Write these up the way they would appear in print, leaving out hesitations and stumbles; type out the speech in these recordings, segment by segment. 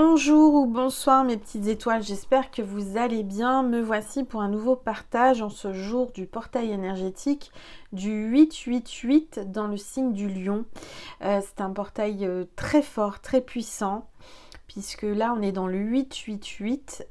Bonjour ou bonsoir mes petites étoiles, j'espère que vous allez bien. Me voici pour un nouveau partage en ce jour du portail énergétique du 888 dans le signe du lion. C'est un portail très fort, très puissant, puisque là on est dans le 888,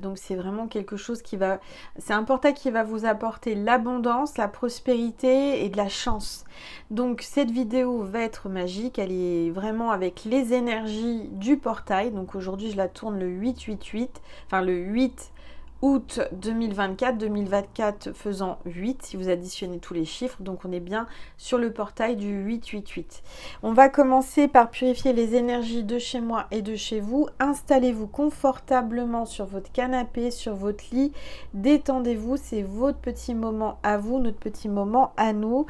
donc c'est vraiment quelque chose qui va... C'est un portail qui va vous apporter l'abondance, la prospérité et de la chance. Donc cette vidéo va être magique, elle est vraiment avec les énergies du portail. Donc aujourd'hui je la tourne le 888, enfin le 8 août 2024 faisant 8 si vous additionnez tous les chiffres, donc on est bien sur le portail du 888. On va commencer par purifier les énergies de chez moi et de chez vous. Installez-vous confortablement sur votre canapé, sur votre lit, détendez-vous, c'est votre petit moment à vous, notre petit moment à nous.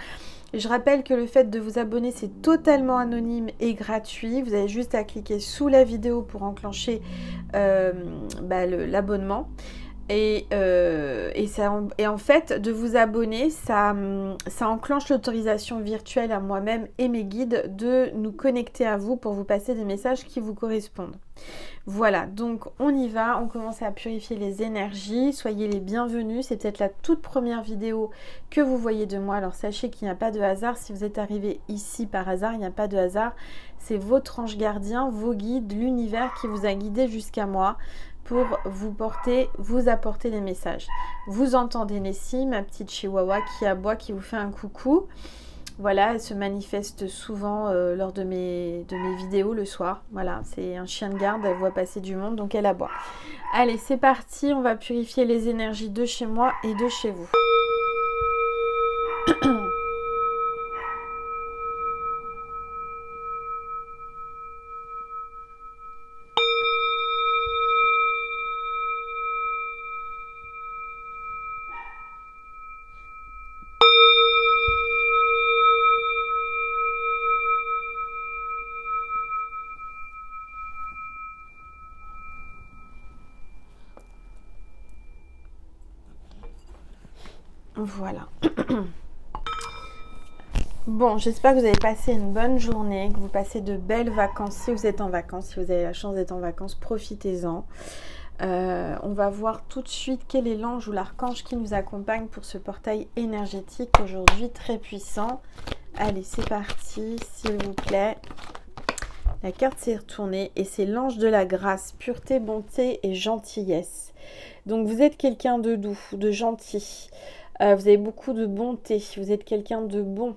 Je rappelle que le fait de vous abonner, c'est totalement anonyme et gratuit. Vous avez juste à cliquer sous la vidéo pour enclencher l'abonnement. Et en fait, de vous abonner, ça enclenche l'autorisation virtuelle à moi-même et mes guides de nous connecter à vous pour vous passer des messages qui vous correspondent. Voilà, donc on y va, on commence à purifier les énergies. Soyez les bienvenus, c'est peut-être la toute première vidéo que vous voyez de moi. Alors sachez qu'il n'y a pas de hasard, si vous êtes arrivé ici par hasard, il n'y a pas de hasard. C'est votre ange gardien, vos guides, l'univers qui vous a guidé jusqu'à moi pour vous apporter des messages. Vous entendez Nessie, ma petite chihuahua qui aboie, qui vous fait un coucou. Voilà, elle se manifeste souvent lors de mes vidéos le soir. Voilà, c'est un chien de garde, elle voit passer du monde, donc elle aboie. Allez, c'est parti, on va purifier les énergies de chez moi et de chez vous. Voilà. Bon, j'espère que vous avez passé une bonne journée, que vous passez de belles vacances. Si vous êtes en vacances, si vous avez la chance d'être en vacances, profitez-en. On va voir tout de suite quel est l'ange ou l'archange qui nous accompagne pour ce portail énergétique aujourd'hui très puissant. Allez, c'est parti, s'il vous plaît. La carte s'est retournée et c'est l'ange de la grâce, pureté, bonté et gentillesse. Donc vous êtes quelqu'un de doux, de gentil. Vous avez beaucoup de bonté, vous êtes quelqu'un de bon.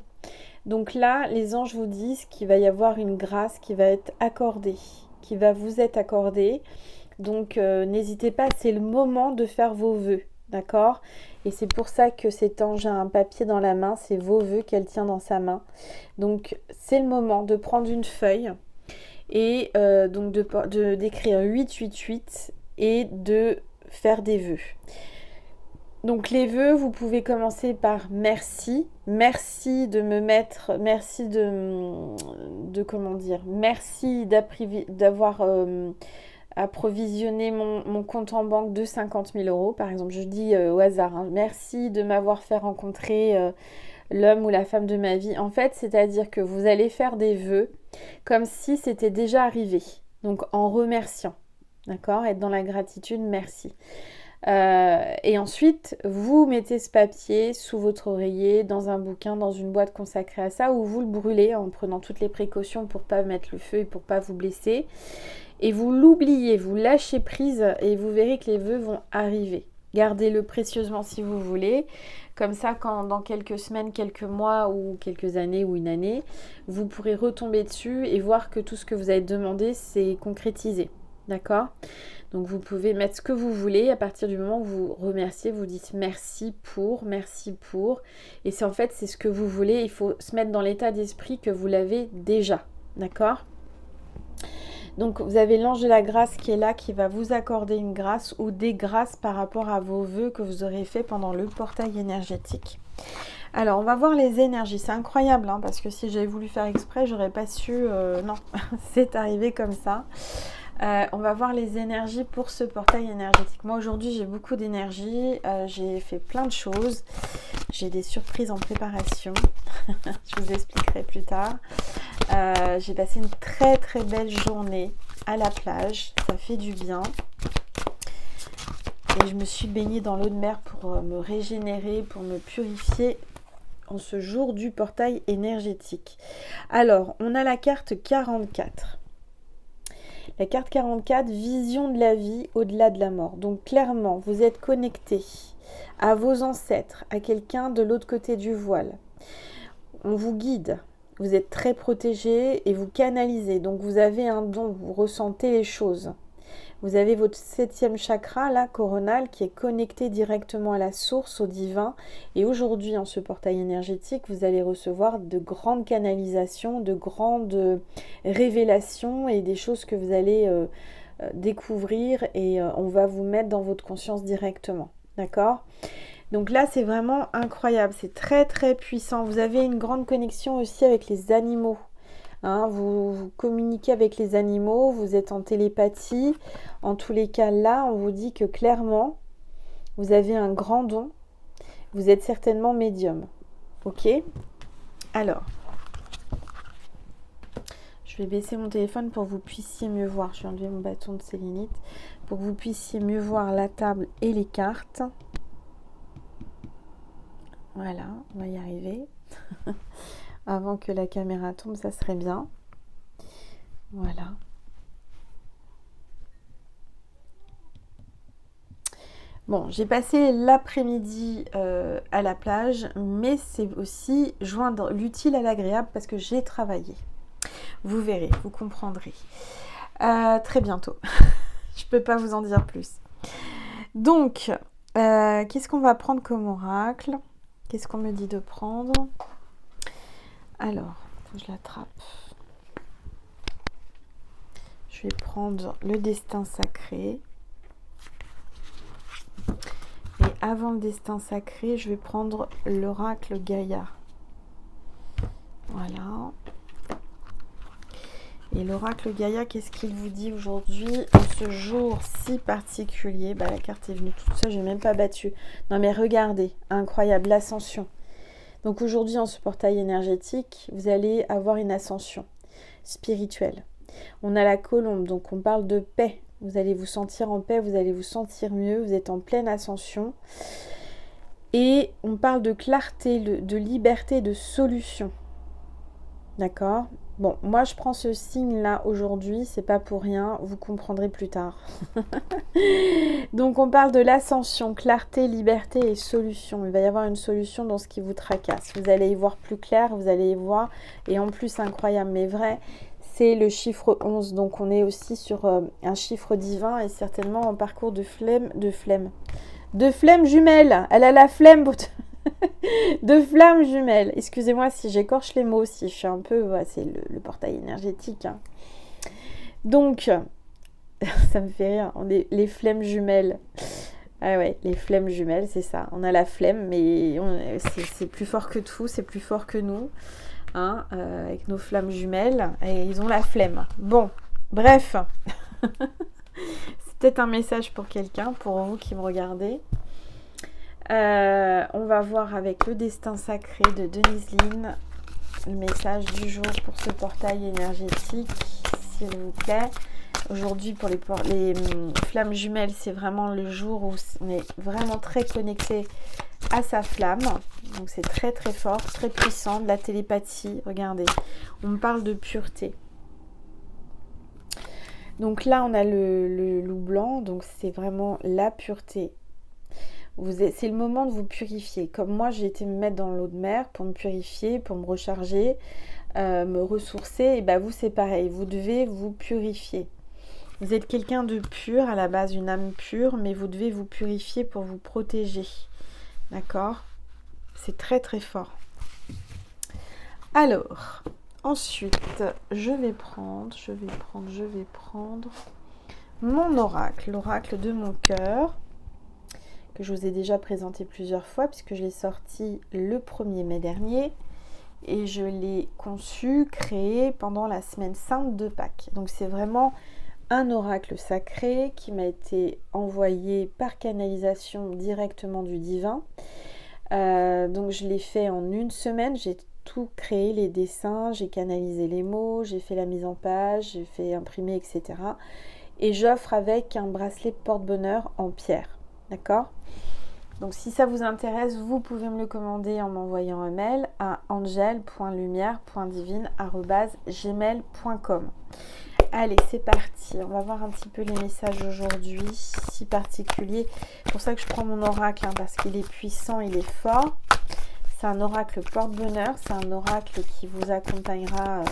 Donc là, les anges vous disent qu'il va y avoir une grâce qui va être accordée, qui va vous être accordée. Donc n'hésitez pas, c'est le moment de faire vos vœux, d'accord? Et c'est pour ça que cet ange a un papier dans la main, c'est vos vœux qu'elle tient dans sa main. Donc c'est le moment de prendre une feuille et donc d'écrire 888 et de faire des vœux. Donc les vœux, vous pouvez commencer par merci. Merci de me mettre, merci de comment dire, merci d'avoir approvisionné mon compte en banque de 50 000 euros. Par exemple, je dis au hasard, hein, merci de m'avoir fait rencontrer l'homme ou la femme de ma vie. En fait, c'est-à-dire que vous allez faire des vœux comme si c'était déjà arrivé. Donc en remerciant, d'accord? Être dans la gratitude, merci. Et ensuite, vous mettez ce papier sous votre oreiller, dans un bouquin, dans une boîte consacrée à ça, ou vous le brûlez en prenant toutes les précautions pour pas mettre le feu et pour pas vous blesser. Et vous l'oubliez, vous lâchez prise et vous verrez que les vœux vont arriver. Gardez-le précieusement si vous voulez. Comme ça, quand dans quelques semaines, quelques mois ou quelques années ou une année, vous pourrez retomber dessus et voir que tout ce que vous avez demandé, c'est concrétisé. D'accord ? Donc vous pouvez mettre ce que vous voulez à partir du moment où vous remerciez, vous dites merci pour. Et c'est en fait, c'est ce que vous voulez. Il faut se mettre dans l'état d'esprit que vous l'avez déjà. D'accord ? Donc vous avez l'ange de la grâce qui est là, qui va vous accorder une grâce ou des grâces par rapport à vos vœux que vous aurez fait pendant le portail énergétique. Alors on va voir les énergies, c'est incroyable hein, parce que si j'avais voulu faire exprès, j'aurais pas su, non, c'est arrivé comme ça. On va voir les énergies pour ce portail énergétique. Moi aujourd'hui j'ai beaucoup d'énergie, j'ai fait plein de choses, j'ai des surprises en préparation, je vous expliquerai plus tard. J'ai passé une très très belle journée, à la plage, ça fait du bien. Et je me suis baignée dans l'eau de mer pour me régénérer, pour me purifier en ce jour du portail énergétique. Alors, on a la carte 44. La carte 44, vision de la vie au-delà de la mort. Donc clairement, vous êtes connecté à vos ancêtres, à quelqu'un de l'autre côté du voile. On vous guide, vous êtes très protégé et vous canalisez. Donc vous avez un don, vous ressentez les choses. Vous avez votre 7e chakra, là, coronal, qui est connecté directement à la source, au divin. Et aujourd'hui, en ce portail énergétique, vous allez recevoir de grandes canalisations, de grandes révélations et des choses que vous allez découvrir et on va vous mettre dans votre conscience directement. D'accord ? Donc là, c'est vraiment incroyable. C'est très, très puissant. Vous avez une grande connexion aussi avec les animaux. Hein, vous communiquez avec les animaux, vous êtes en télépathie. En tous les cas, là, on vous dit que clairement, vous avez un grand don. Vous êtes certainement médium. Ok ? Alors, je vais baisser mon téléphone pour que vous puissiez mieux voir. Je vais enlever mon bâton de sélénite pour que vous puissiez mieux voir la table et les cartes. Voilà, on va y arriver. Avant que la caméra tombe, ça serait bien. Voilà. Bon, j'ai passé l'après-midi à la plage, mais c'est aussi joindre l'utile à l'agréable parce que j'ai travaillé. Vous verrez, vous comprendrez. Très bientôt. Je ne peux pas vous en dire plus. Donc, qu'est-ce qu'on va prendre comme oracle ? Qu'est-ce qu'on me dit de prendre ? Alors, faut que je l'attrape. Je vais prendre le destin sacré. Et avant le destin sacré, je vais prendre l'oracle Gaïa. Voilà. Et l'oracle Gaïa, qu'est-ce qu'il vous dit aujourd'hui en ce jour si particulier ? La carte est venue toute seule, je n'ai même pas battu. Non mais regardez, incroyable, l'ascension. Donc aujourd'hui, en ce portail énergétique, vous allez avoir une ascension spirituelle. On a la colombe, donc on parle de paix. Vous allez vous sentir en paix, vous allez vous sentir mieux, vous êtes en pleine ascension. Et on parle de clarté, de liberté, de solution. D'accord ? Bon, moi je prends ce signe-là aujourd'hui, c'est pas pour rien, vous comprendrez plus tard. Donc on parle de l'ascension, clarté, liberté et solution. Il va y avoir une solution dans ce qui vous tracasse. Vous allez y voir plus clair, vous allez y voir, et en plus incroyable mais vrai, c'est le chiffre 11. Donc on est aussi sur un chiffre divin et certainement en parcours de flemme jumelle. Elle a la flemme pour de flammes jumelles. Excusez-moi si j'écorche les mots, si je suis un peu... Ouais, c'est le portail énergétique. Hein. Donc, ça me fait rire. On est les flemmes jumelles. Ah ouais, les flemmes jumelles, c'est ça. On a la flemme, mais c'est plus fort que tout, c'est plus fort que nous. Hein, avec nos flammes jumelles. Et ils ont la flemme. Bon, bref. C'est peut-être un message pour quelqu'un, pour vous qui me regardez. On va voir avec le destin sacré de Denise Lynn le message du jour pour ce portail énergétique, s'il vous plaît. Aujourd'hui, pour les flammes jumelles, c'est vraiment le jour où on est vraiment très connecté à sa flamme. Donc c'est très très fort, très puissant, de la télépathie. Regardez, on me parle de pureté. Donc là, on a le loup blanc, donc c'est vraiment la pureté. C'est le moment de vous purifier. Comme moi, j'ai été me mettre dans l'eau de mer pour me purifier, pour me recharger, me ressourcer. Et bien vous, c'est pareil. Vous devez vous purifier. Vous êtes quelqu'un de pur, à la base, une âme pure, mais vous devez vous purifier pour vous protéger. D'accord ? C'est très très fort. Alors, ensuite, je vais prendre mon oracle, l'oracle de mon cœur, que je vous ai déjà présenté plusieurs fois, puisque je l'ai sorti le 1er mai dernier, et je l'ai conçu, créé pendant la semaine sainte de Pâques. Donc c'est vraiment un oracle sacré qui m'a été envoyé par canalisation directement du divin. Donc je l'ai fait en une semaine, j'ai tout créé, les dessins, j'ai canalisé les mots, j'ai fait la mise en page, j'ai fait imprimer, etc. Et j'offre avec un bracelet porte-bonheur en pierre. D'accord ? Donc si ça vous intéresse, vous pouvez me le commander en m'envoyant un mail à angel.lumière.divine@gmail.com. Allez, c'est parti. On va voir un petit peu les messages aujourd'hui, si particuliers. C'est pour ça que je prends mon oracle, parce qu'il est puissant, il est fort. C'est un oracle porte-bonheur. C'est un oracle qui vous accompagnera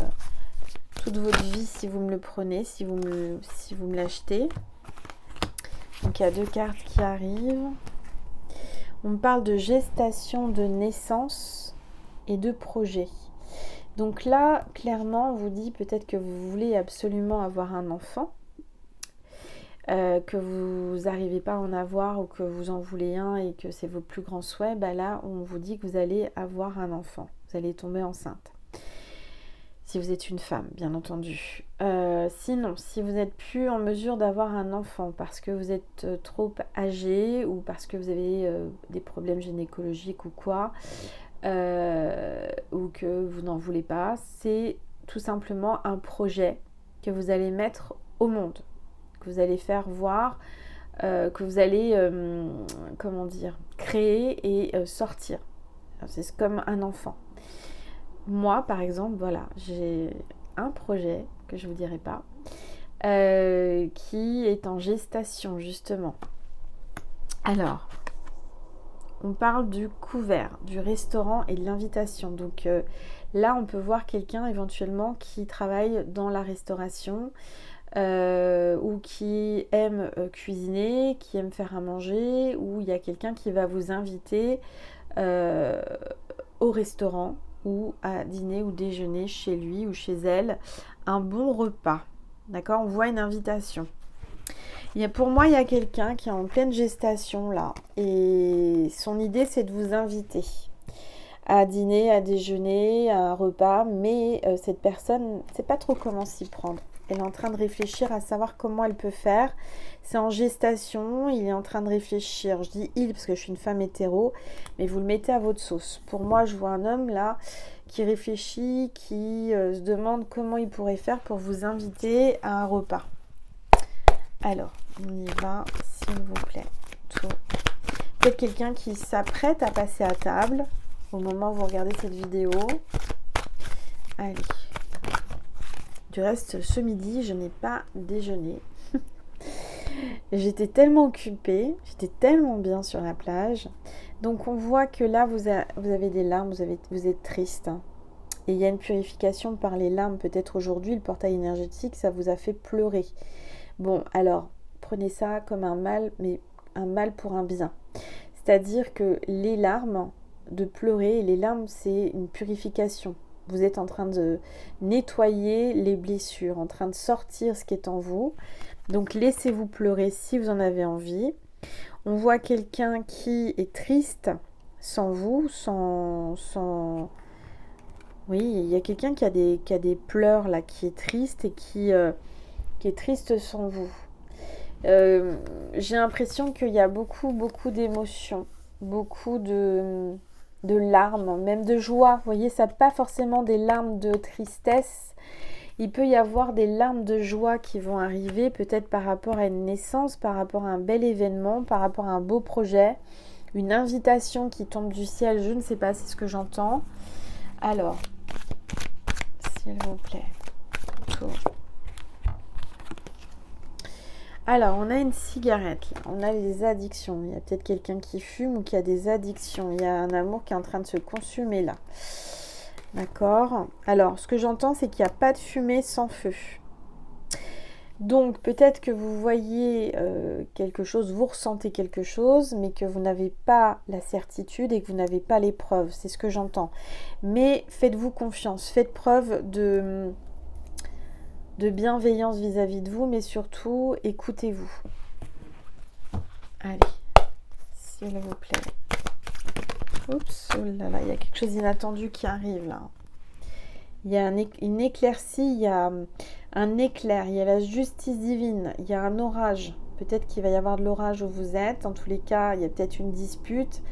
toute votre vie si vous me le prenez, si vous me l'achetez. Donc il y a 2 cartes qui arrivent. On me parle de gestation, de naissance et de projet. Donc là, clairement, on vous dit peut-être que vous voulez absolument avoir un enfant, que vous n'arrivez pas à en avoir ou que vous en voulez un et que c'est vos plus grands souhaits. Bah là, on vous dit que vous allez avoir un enfant, vous allez tomber enceinte. Si vous êtes une femme, bien entendu. Sinon, si vous n'êtes plus en mesure d'avoir un enfant parce que vous êtes trop âgé ou parce que vous avez des problèmes gynécologiques ou quoi, ou que vous n'en voulez pas, c'est tout simplement un projet que vous allez mettre au monde, que vous allez faire voir, que vous allez, créer et sortir. C'est comme un enfant. Moi, par exemple, voilà, j'ai un projet que je ne vous dirai pas, qui est en gestation, justement. Alors, on parle du couvert, du restaurant et de l'invitation. Donc là, on peut voir quelqu'un éventuellement qui travaille dans la restauration ou qui aime cuisiner, qui aime faire à manger, ou il y a quelqu'un qui va vous inviter au restaurant ou à dîner ou déjeuner chez lui ou chez elle, un bon repas. D'accord ? On voit une invitation. Pour moi, il y a quelqu'un qui est en pleine gestation là, et son idée c'est de vous inviter à dîner, à déjeuner, à un repas, mais cette personne ne sait pas trop comment s'y prendre. Elle est en train de réfléchir à savoir comment elle peut faire. C'est en gestation, il est en train de réfléchir. Je dis il parce que je suis une femme hétéro, mais vous le mettez à votre sauce. Pour moi, je vois un homme là qui réfléchit, qui se demande comment il pourrait faire pour vous inviter à un repas. Alors, on y va, s'il vous plaît. Peut-être quelqu'un qui s'apprête à passer à table au moment où vous regardez cette vidéo. Allez. Du reste, ce midi, je n'ai pas déjeuné. J'étais tellement occupée, j'étais tellement bien sur la plage. Donc, on voit que là, vous avez des larmes, vous êtes triste. Et il y a une purification par les larmes. Peut-être aujourd'hui, le portail énergétique, ça vous a fait pleurer. Bon, alors, prenez ça comme un mal, mais un mal pour un bien. C'est-à-dire que les larmes, de pleurer, les larmes, c'est une purification. Vous êtes en train de nettoyer les blessures, en train de sortir ce qui est en vous. Donc, laissez-vous pleurer si vous en avez envie. On voit quelqu'un qui est triste sans vous, sans... Oui, il y a quelqu'un qui a des pleurs là, qui est triste et qui est triste sans vous. J'ai l'impression qu'il y a beaucoup d'émotions, beaucoup de larmes, même de joie. Vous voyez, ça n'est pas forcément des larmes de tristesse. Il peut y avoir des larmes de joie qui vont arriver, peut-être par rapport à une naissance, par rapport à un bel événement, par rapport à un beau projet, une invitation qui tombe du ciel. Je ne sais pas, c'est ce que j'entends. Alors, s'il vous plaît, tour. Alors, on a une cigarette, là. On a les addictions. Il y a peut-être quelqu'un qui fume ou qui a des addictions. Il y a un amour qui est en train de se consumer là. D'accord ? Alors, ce que j'entends, c'est qu'il n'y a pas de fumée sans feu. Donc, peut-être que vous voyez quelque chose, vous ressentez quelque chose, mais que vous n'avez pas la certitude et que vous n'avez pas les preuves. C'est ce que j'entends. Mais faites-vous confiance. Faites preuve de bienveillance vis-à-vis de vous, mais surtout, écoutez-vous. Allez, s'il vous plaît. Oups, oh là là, il y a quelque chose d'inattendu qui arrive là. Il y a une éclaircie, il y a un éclair, il y a la justice divine, il y a un orage. Peut-être qu'il va y avoir de l'orage où vous êtes. En tous les cas, il y a peut-être une dispute.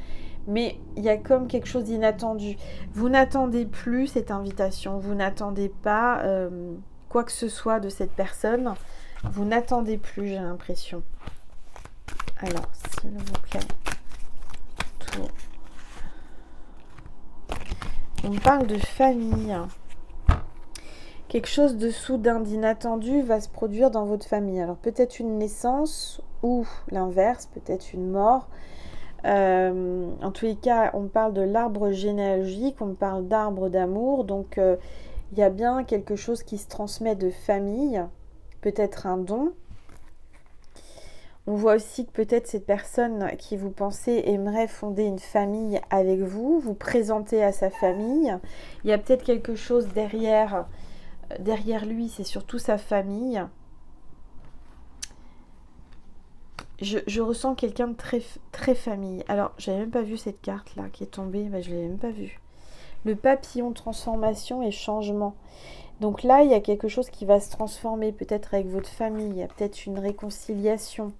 Mais il y a comme quelque chose d'inattendu. Vous n'attendez plus cette invitation. Vous n'attendez pas quoi que ce soit de cette personne. Vous n'attendez plus, j'ai l'impression. Alors, s'il vous plaît. Tout. On parle de famille. Quelque chose de soudain, d'inattendu va se produire dans votre famille. Alors, peut-être une naissance ou l'inverse, peut-être une mort. En tous les cas, on parle de l'arbre généalogique, on parle d'arbre d'amour, donc il y a bien quelque chose qui se transmet de famille, peut-être un don. On voit aussi que peut-être cette personne qui vous pensez aimerait fonder une famille avec vous, vous présenter à sa famille. Il y a peut-être quelque chose derrière lui, c'est surtout sa famille. Je ressens quelqu'un de très, très famille. Alors, j'avais même pas vu cette carte-là qui est tombée. Je l'avais même pas vue. Le papillon, transformation et changement. Donc là, il y a quelque chose qui va se transformer, peut-être avec votre famille. Il y a peut-être une réconciliation.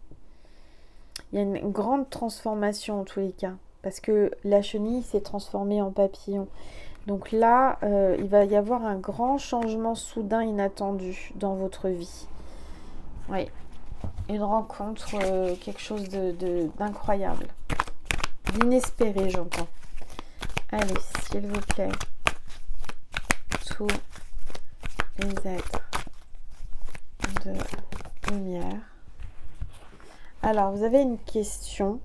Il y a une grande transformation en tous les cas. Parce que la chenille s'est transformée en papillon. Donc là, il va y avoir un grand changement soudain, inattendu dans votre vie. Oui. Une rencontre, quelque chose d'incroyable. D'inespéré, j'entends. Allez, s'il vous plaît. Tous les êtres de lumière. Alors, vous avez une question.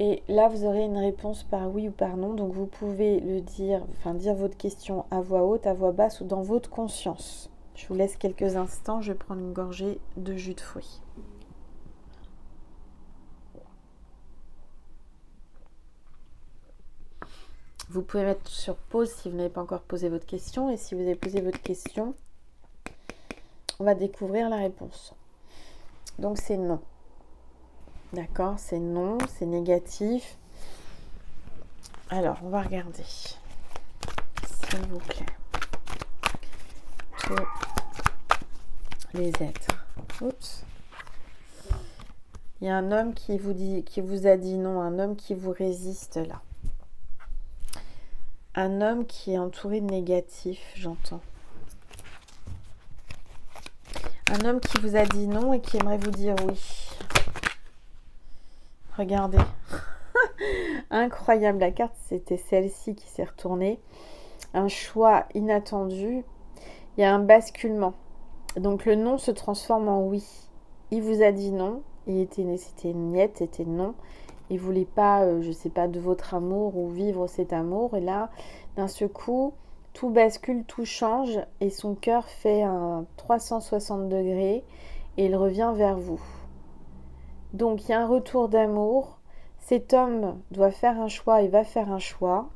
Et là, vous aurez une réponse par oui ou par non. Donc, vous pouvez le dire, dire votre question à voix haute, à voix basse ou dans votre conscience. Je vous laisse quelques instants, je vais prendre une gorgée de jus de fruits. Vous pouvez mettre sur pause si vous n'avez pas encore posé votre question. Et si vous avez posé votre question, on va découvrir la réponse. Donc c'est non. D'accord, c'est non, c'est négatif. Alors, on va regarder. S'il vous plaît. Tous les êtres. Oups. Il y a un homme qui vous a dit non, un homme qui vous résiste là. Un homme qui est entouré de négatifs, j'entends. Un homme qui vous a dit non et qui aimerait vous dire oui. Regardez. Incroyable, la carte, c'était celle-ci qui s'est retournée. Un choix inattendu. Il y a un basculement. Donc le non se transforme en oui. Il vous a dit non. C'était une niette, c'était non. Il ne voulait pas, je sais pas, de votre amour ou vivre cet amour. Et là, d'un seul coup, tout bascule, tout change. Et son cœur fait un 360 degrés. Et il revient vers vous. Donc, il y a un retour d'amour. Cet homme doit faire un choix et va faire un choix.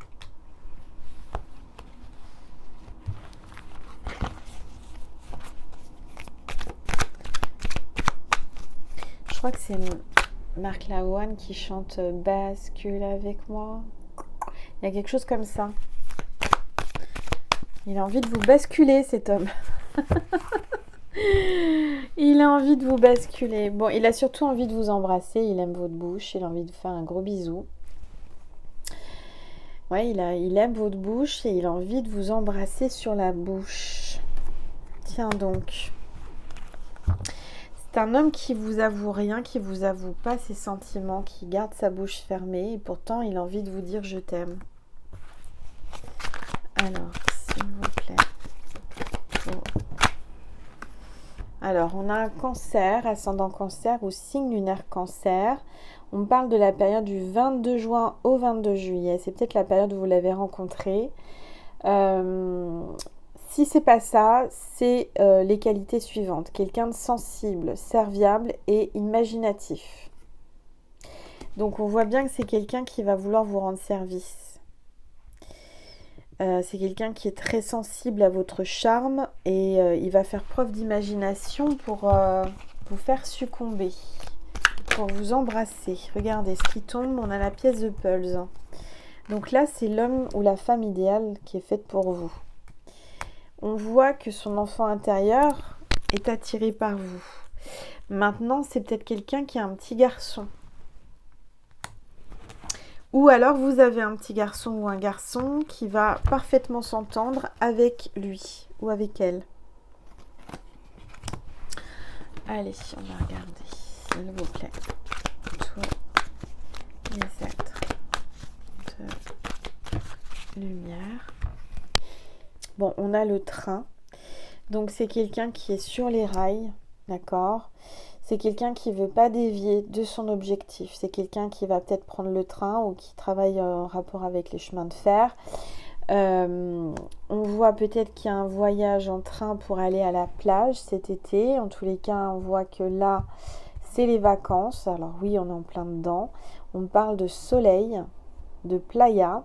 Je crois que c'est Marc Lavoine qui chante « Bascule avec moi ». Il y a quelque chose comme ça. Il a envie de vous basculer, cet homme. Il a envie de vous basculer. Bon, il a surtout envie de vous embrasser. Il aime votre bouche. Il a envie de faire un gros bisou. Ouais, il aime votre bouche et il a envie de vous embrasser sur la bouche. Tiens donc. C'est un homme qui vous avoue rien, qui vous avoue pas ses sentiments, qui garde sa bouche fermée et pourtant il a envie de vous dire je t'aime. Alors, s'il vous plaît. Oh. Alors, on a un cancer, ascendant cancer ou signe lunaire cancer. On parle de la période du 22 juin au 22 juillet. C'est peut-être la période où vous l'avez rencontré. Si c'est pas ça, c'est les qualités suivantes. Quelqu'un de sensible, serviable et imaginatif. Donc, on voit bien que c'est quelqu'un qui va vouloir vous rendre service. C'est quelqu'un qui est très sensible à votre charme et il va faire preuve d'imagination pour vous faire succomber, pour vous embrasser. Regardez ce qui tombe, on a la pièce de Pulse. Donc là, c'est l'homme ou la femme idéale qui est faite pour vous. On voit que son enfant intérieur est attiré par vous. Maintenant, c'est peut-être quelqu'un qui a un petit garçon. Ou alors vous avez un petit garçon ou un garçon qui va parfaitement s'entendre avec lui ou avec elle. Allez, on va regarder, s'il vous plaît. Tous les êtres de lumière. Bon, on a le train. Donc c'est quelqu'un qui est sur les rails, d'accord ? C'est quelqu'un qui ne veut pas dévier de son objectif. C'est quelqu'un qui va peut-être prendre le train ou qui travaille en rapport avec les chemins de fer. On voit peut-être qu'il y a un voyage en train pour aller à la plage cet été. En tous les cas, on voit que là, c'est les vacances. Alors oui, on est en plein dedans. On parle de soleil, de playa.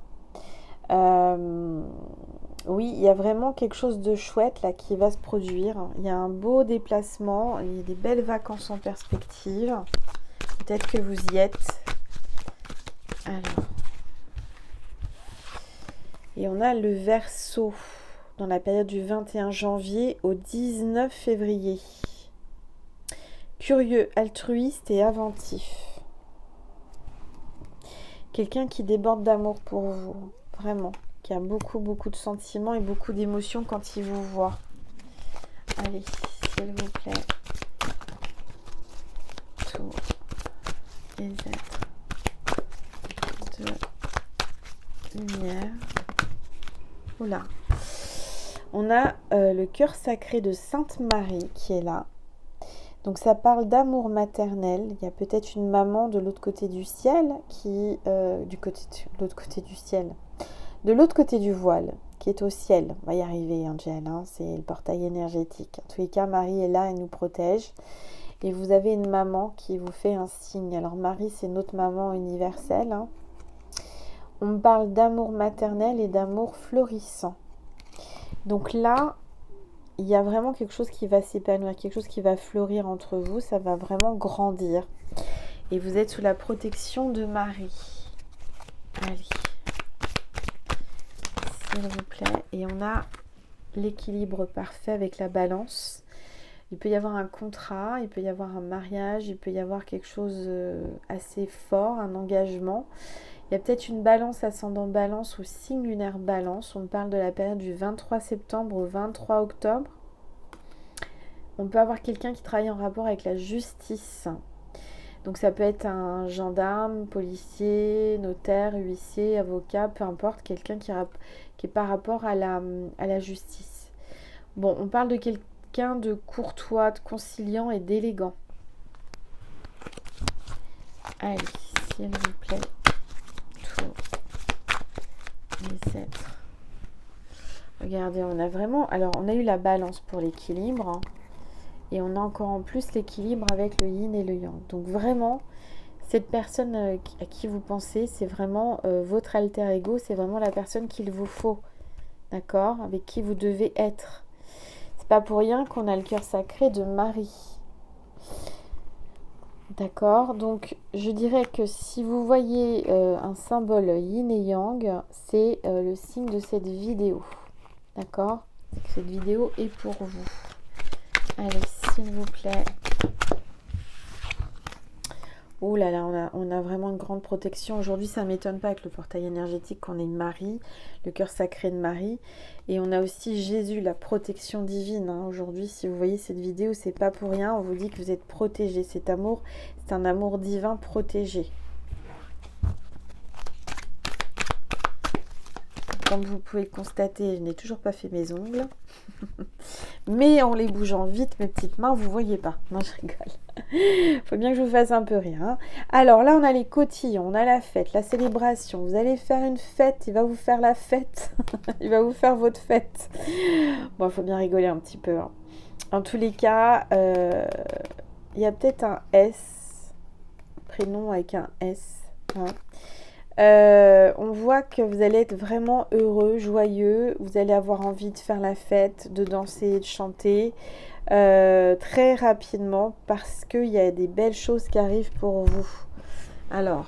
Oui, il y a vraiment quelque chose de chouette là qui va se produire. Il y a un beau déplacement, il y a des belles vacances en perspective. Peut-être que vous y êtes. Alors. Et on a le Verseau dans la période du 21 janvier au 19 février. Curieux, altruiste et inventif. Quelqu'un qui déborde d'amour pour vous, vraiment. Qui a beaucoup de sentiments et beaucoup d'émotions quand il vous voit. Allez, s'il vous plaît. Tous les êtres de lumière. Oula. On a le cœur sacré de Sainte Marie qui est là. Donc ça parle d'amour maternel. Il y a peut-être une maman de l'autre côté du ciel qui... de l'autre côté du ciel. De l'autre côté du voile, qui est au ciel. On va y arriver, Angel, hein, c'est le portail énergétique. En tous les cas, Marie est là, elle nous protège. Et vous avez une maman qui vous fait un signe. Alors Marie, c'est notre maman universelle. Hein. On parle d'amour maternel et d'amour florissant. Donc là, il y a vraiment quelque chose qui va s'épanouir, quelque chose qui va fleurir entre vous. Ça va vraiment grandir. Et vous êtes sous la protection de Marie. Allez. S'il vous plaît. Et on a l'équilibre parfait avec la balance. Il peut y avoir un contrat, il peut y avoir un mariage, il peut y avoir quelque chose assez fort, un engagement. Il y a peut-être une balance ascendant balance ou signe lunaire balance. On parle de la période du 23 septembre au 23 octobre. On peut avoir quelqu'un qui travaille en rapport avec la justice. Donc ça peut être un gendarme, policier, notaire, huissier, avocat, peu importe, quelqu'un qui est par rapport à la justice. Bon, on parle de quelqu'un de courtois, de conciliant et d'élégant. Allez, s'il vous plaît, tous les êtres. Regardez, on a vraiment... Alors, on a eu la balance pour l'équilibre, hein. Et on a encore en plus l'équilibre avec le yin et le yang. Donc vraiment, cette personne à qui vous pensez, c'est vraiment votre alter ego. C'est vraiment la personne qu'il vous faut. D'accord ? Avec qui vous devez être. C'est pas pour rien qu'on a le cœur sacré de Marie. D'accord ? Donc je dirais que si vous voyez un symbole yin et yang, c'est le signe de cette vidéo. D'accord ? Cette vidéo est pour vous. Allez, s'il vous plaît. Oh là là, on a vraiment une grande protection. Aujourd'hui, ça ne m'étonne pas avec le portail énergétique qu'on ait Marie, le cœur sacré de Marie. Et on a aussi Jésus, la protection divine. Hein. Aujourd'hui, si vous voyez cette vidéo, c'est pas pour rien. On vous dit que vous êtes protégés. Cet amour, c'est un amour divin protégé. Comme vous pouvez le constater, je n'ai toujours pas fait mes ongles. Mais en les bougeant vite, mes petites mains, vous ne voyez pas. Non, je rigole. Faut bien que je vous fasse un peu rire. Hein. Alors là, on a les cotillons, on a la fête, la célébration. Vous allez faire une fête, il va vous faire la fête. Il va vous faire votre fête. Bon, il faut bien rigoler un petit peu. Hein. En tous les cas, il y a peut-être un S. Prénom avec un S. Hein. On voit que vous allez être vraiment heureux, joyeux, vous allez avoir envie de faire la fête, de danser, de chanter très rapidement parce qu'il y a des belles choses qui arrivent pour vous. Alors,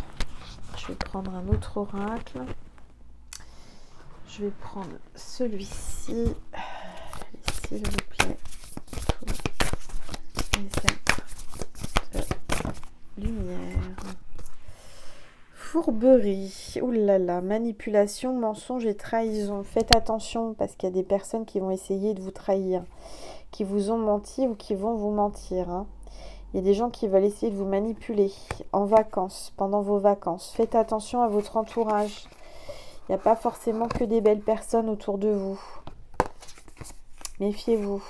je vais prendre un autre oracle. Je vais prendre celui-ci, s'il vous plaît. Les êtres de lumière. fourberie. Ouh là là, manipulation, mensonge et trahison. Faites attention parce qu'il y a des personnes qui vont essayer de vous trahir, qui vous ont menti ou qui vont vous mentir. Hein. Il y a des gens qui veulent essayer de vous manipuler en vacances, pendant vos vacances. Faites attention à votre entourage. Il n'y a pas forcément que des belles personnes autour de vous. Méfiez-vous.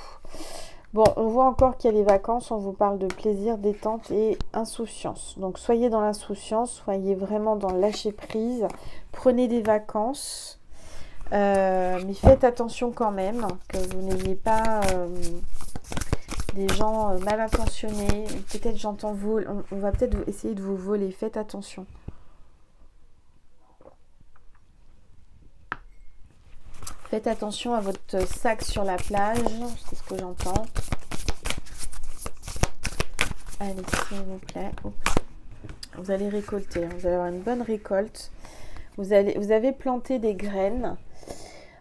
Bon, on voit encore qu'il y a les vacances, on vous parle de plaisir, détente et insouciance. Donc, soyez dans l'insouciance, soyez vraiment dans le lâcher-prise. Prenez des vacances, mais faites attention quand même, que vous n'ayez pas des gens mal intentionnés. Peut-être j'entends vol, on va peut-être essayer de vous voler, faites attention. Faites attention à votre sac sur la plage, c'est ce que j'entends. Allez, s'il vous plaît. Oups. Vous allez récolter, vous allez avoir une bonne récolte. Vous avez planté des graines,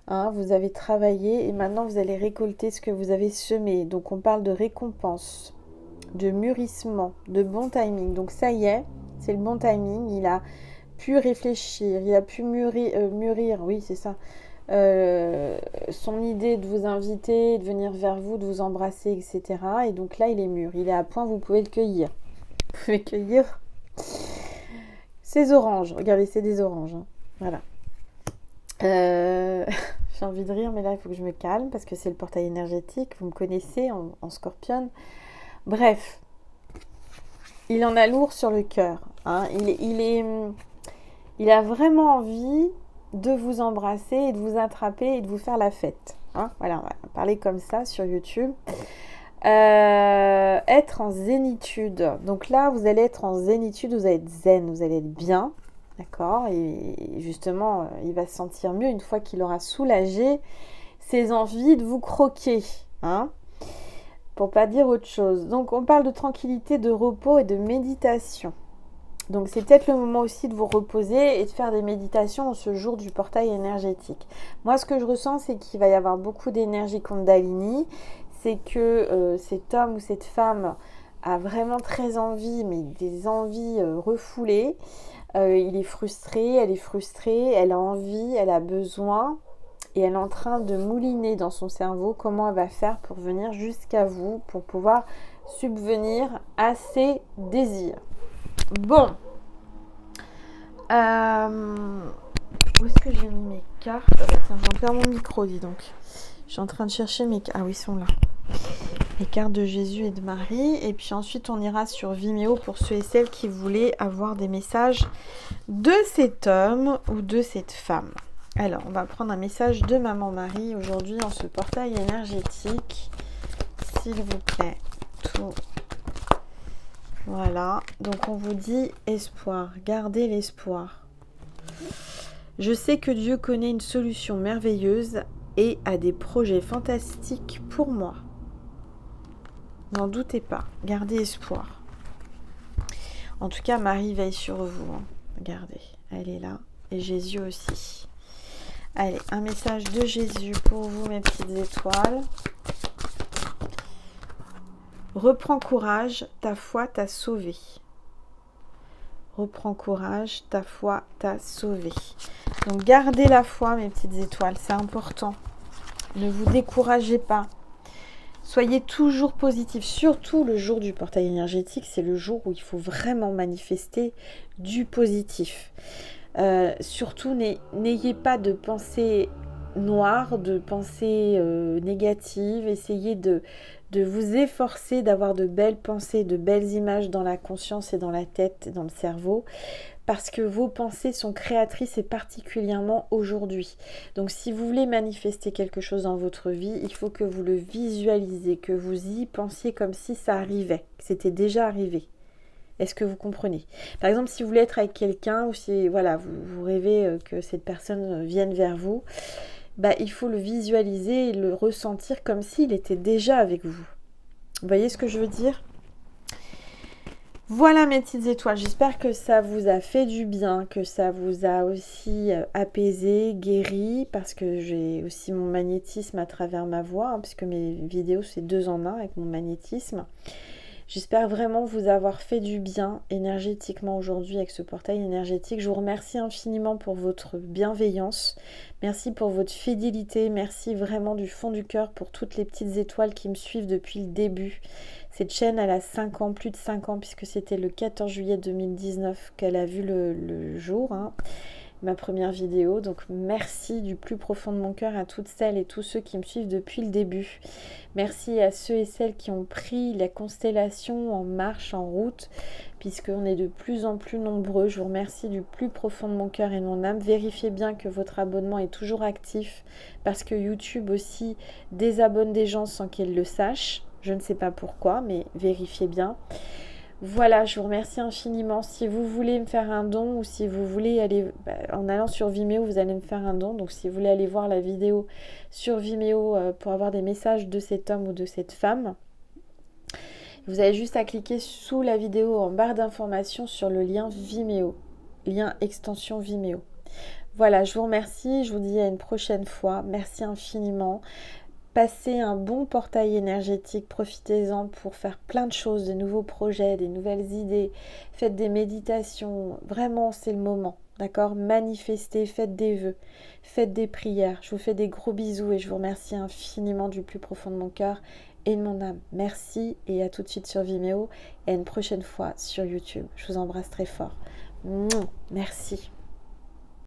hein, vous avez travaillé et maintenant vous allez récolter ce que vous avez semé. Donc on parle de récompense, de mûrissement, de bon timing. Donc ça y est, c'est le bon timing. Il a pu réfléchir, il a pu mûrir, oui c'est ça. Son idée de vous inviter, de venir vers vous, de vous embrasser, etc. Et donc là, il est mûr. Il est à point, vous pouvez le cueillir. Vous pouvez cueillir ces oranges. Regardez, c'est des oranges. Hein. Voilà. J'ai envie de rire, mais là, il faut que je me calme parce que c'est le portail énergétique. Vous me connaissez en scorpion. Bref. Il en a lourd sur le cœur. Hein. Il a vraiment envie de vous embrasser et de vous attraper et de vous faire la fête. Hein, voilà, on va parler comme ça sur YouTube. Être en zénitude. Donc là, vous allez être en zénitude, vous allez être zen, vous allez être bien. D'accord. Et justement, il va se sentir mieux une fois qu'il aura soulagé ses envies de vous croquer. Hein, pour pas dire autre chose. Donc, on parle de tranquillité, de repos et de méditation. Donc c'est peut-être le moment aussi de vous reposer et de faire des méditations en ce jour du portail énergétique. Moi, ce que je ressens, c'est qu'il va y avoir beaucoup d'énergie Kundalini. C'est que cet homme ou cette femme a vraiment très envie, mais des envies refoulées. Il est frustré, elle est frustrée, elle a envie, elle a besoin. Et elle est en train de mouliner dans son cerveau comment elle va faire pour venir jusqu'à vous, pour pouvoir subvenir à ses désirs. Bon, où est-ce que j'ai mis mes cartes? Tiens, j'en perds mon micro, dis donc. Je suis en train de chercher mes cartes. Ah oui, ils sont là. Les cartes de Jésus et de Marie. Et puis ensuite, on ira sur Vimeo pour ceux et celles qui voulaient avoir des messages de cet homme ou de cette femme. Alors, on va prendre un message de Maman Marie aujourd'hui en ce portail énergétique. S'il vous plaît, tout. Voilà, donc on vous dit espoir, gardez l'espoir. Je sais que Dieu connaît une solution merveilleuse et a des projets fantastiques pour moi. N'en doutez pas, gardez espoir. En tout cas, Marie veille sur vous. Hein. Regardez, elle est là. Et Jésus aussi. Allez, un message de Jésus pour vous, mes petites étoiles. Reprends courage, ta foi t'a sauvé. Reprends courage, ta foi t'a sauvé. Donc gardez la foi, mes petites étoiles, c'est important. Ne vous découragez pas. Soyez toujours positifs, surtout le jour du portail énergétique, c'est le jour où il faut vraiment manifester du positif. Surtout, n'ayez pas de pensée noire, de pensée négative. Essayez de vous efforcer d'avoir de belles pensées, de belles images dans la conscience et dans la tête, dans le cerveau, parce que vos pensées sont créatrices et particulièrement aujourd'hui. Donc si vous voulez manifester quelque chose dans votre vie, il faut que vous le visualisez, que vous y pensiez comme si ça arrivait, que c'était déjà arrivé. Est-ce que vous comprenez? Par exemple, si vous voulez être avec quelqu'un ou si voilà, vous rêvez que cette personne vienne vers vous, bah, il faut le visualiser et le ressentir comme s'il était déjà avec vous. Vous voyez ce que je veux dire? Voilà mes petites étoiles, j'espère que ça vous a fait du bien, que ça vous a aussi apaisé, guéri, parce que j'ai aussi mon magnétisme à travers ma voix, hein, puisque mes vidéos c'est 2 en 1 avec mon magnétisme. J'espère vraiment vous avoir fait du bien énergétiquement aujourd'hui avec ce portail énergétique. Je vous remercie infiniment pour votre bienveillance. Merci pour votre fidélité. Merci vraiment du fond du cœur pour toutes les petites étoiles qui me suivent depuis le début. Cette chaîne, elle a 5 ans, plus de 5 ans, puisque c'était le 14 juillet 2019 qu'elle a vu le jour, hein, ma première vidéo. Donc merci du plus profond de mon cœur à toutes celles et tous ceux qui me suivent depuis le début. Merci à ceux et celles qui ont pris la constellation en marche, en route, puisqu'on est de plus en plus nombreux. Je vous remercie du plus profond de mon cœur et de mon âme. Vérifiez bien que votre abonnement est toujours actif, parce que YouTube aussi désabonne des gens sans qu'ils le sachent. Je ne sais pas pourquoi, mais vérifiez bien. Voilà, je vous remercie infiniment. Si vous voulez me faire un don ou si vous voulez aller, en allant sur Vimeo, vous allez me faire un don. Donc si vous voulez aller voir la vidéo sur Vimeo pour avoir des messages de cet homme ou de cette femme, vous avez juste à cliquer sous la vidéo en barre d'informations sur le lien Vimeo, lien extension Vimeo. Voilà, je vous remercie, je vous dis à une prochaine fois. Merci infiniment. Passez un bon portail énergétique, profitez-en pour faire plein de choses, de nouveaux projets, des nouvelles idées. Faites des méditations, vraiment c'est le moment, d'accord? Manifestez, faites des vœux, faites des prières. Je vous fais des gros bisous et je vous remercie infiniment du plus profond de mon cœur et de mon âme. Merci et à tout de suite sur Vimeo et à une prochaine fois sur YouTube. Je vous embrasse très fort. Merci.